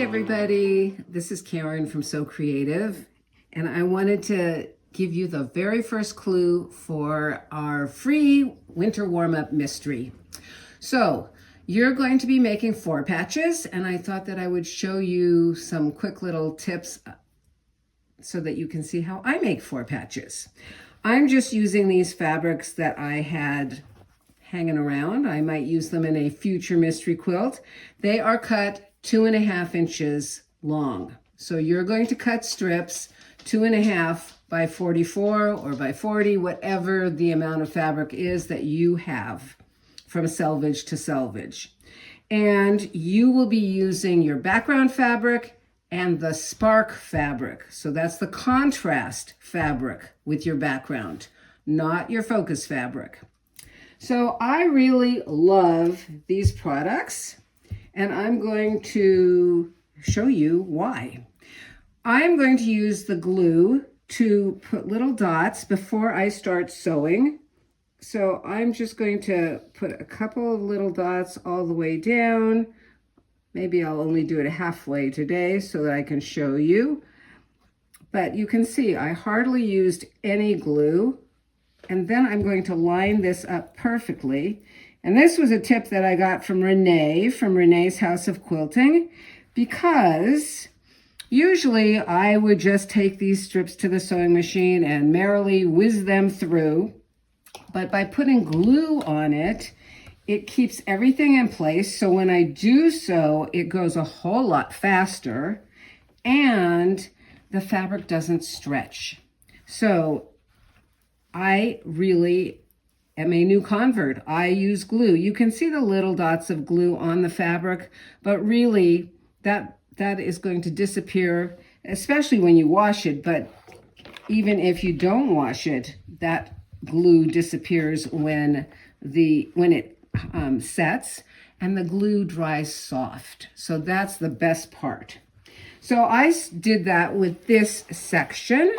everybody, this is Karen from So Creative, and I wanted to give you the very first clue for our free winter warm-up mystery. So you're going to be making 4 patches, and I thought that I would show you some quick little tips so that you can see how I make 4 patches. I'm just using these fabrics that I had hanging around. I might use them in a future mystery quilt. They are cut 2.5 inches long. So you're going to cut strips 2.5 by 44 or by 40, whatever the amount of fabric is that you have from selvage to selvage. And you will be using your background fabric and the spark fabric. So that's the contrast fabric with your background, not your focus fabric. So I really love these products, and I'm going to show you why. I'm going to use the glue to put little dots before I start sewing. So I'm just going to put a couple of little dots all the way down. Maybe I'll only do it halfway today so that I can show you. But you can see I hardly used any glue. And then I'm going to line this up perfectly. And this was a tip that I got from Renee, from Renee's House of Quilting, because usually I would just take these strips to the sewing machine and merrily whiz them through. But by putting glue on it, it keeps everything in place. So when I do sew, it goes a whole lot faster and the fabric doesn't stretch. So I really am a new convert. I use glue. You can see the little dots of glue on the fabric, but really that is going to disappear, especially when you wash it. But even if you don't wash it, that glue disappears when it sets, and the glue dries soft. So that's the best part. So I did that with this section,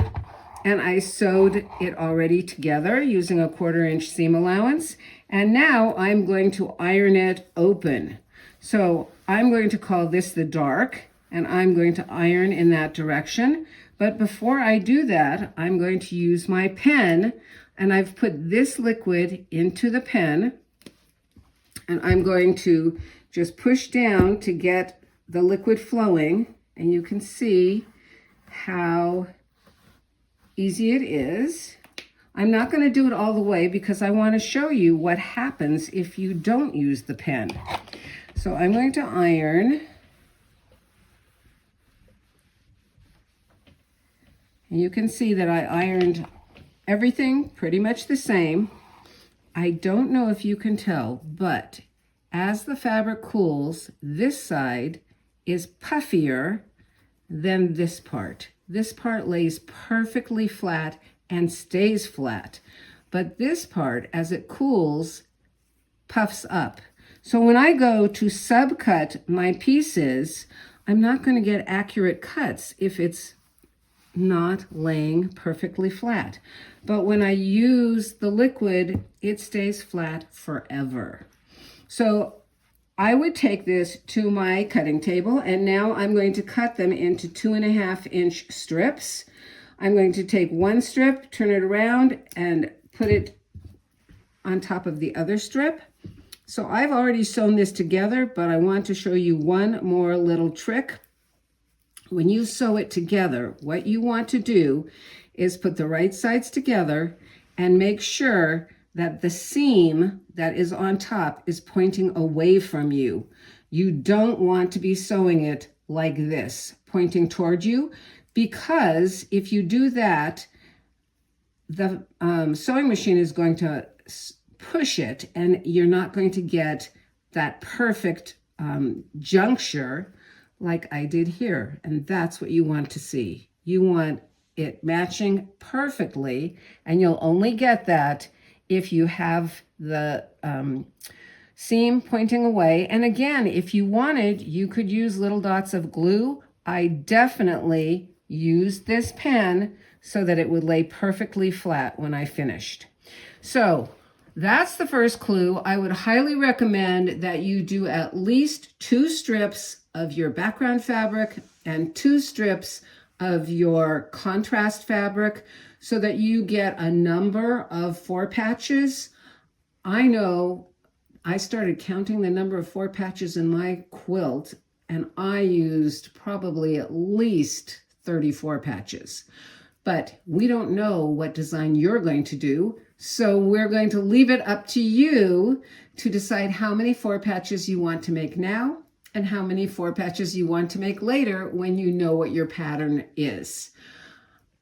and I sewed it already together using a 1/4 inch seam allowance. And now I'm going to iron it open. So I'm going to call this the dark, and I'm going to iron in that direction. But before I do that, I'm going to use my pen, and I've put this liquid into the pen, and I'm going to just push down to get the liquid flowing, and you can see how easy it is. I'm not going to do it all the way because I want to show you what happens if you don't use the pen. So I'm going to iron. And you can see that I ironed everything pretty much the same. I don't know if you can tell, but as the fabric cools, this side is puffier than this part. This part lays perfectly flat and stays flat. But this part, as it cools, puffs up. So when I go to subcut my pieces, I'm not going to get accurate cuts if it's not laying perfectly flat. But when I use the liquid, it stays flat forever. So I would take this to my cutting table, and now I'm going to cut them into 2.5 inch strips. I'm going to take one strip, turn it around, and put it on top of the other strip. So I've already sewn this together, but I want to show you one more little trick. When you sew it together, what you want to do is put the right sides together and make sure that the seam that is on top is pointing away from you. You don't want to be sewing it like this, pointing toward you, because if you do that, the sewing machine is going to push it, and you're not going to get that perfect juncture like I did here. And that's what you want to see. You want it matching perfectly, and you'll only get that if you have the seam pointing away. And again, if you wanted, you could use little dots of glue. I definitely used this pen so that it would lay perfectly flat when I finished. So That's the first clue. I would highly recommend that you do at least 2 strips of your background fabric and 2 strips of your contrast fabric so that you get a number of 4 patches. I know I started counting the number of 4 patches in my quilt, and I used probably at least 34 patches. But we don't know what design you're going to do, so we're going to leave it up to you to decide how many 4 patches you want to make now and how many 4 patches you want to make later when you know what your pattern is.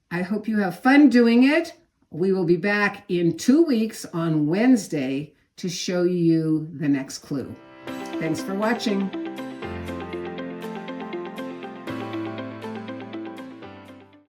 I hope you have fun doing it. We will be back in 2 weeks on Wednesday to show you the next clue. Thanks for watching.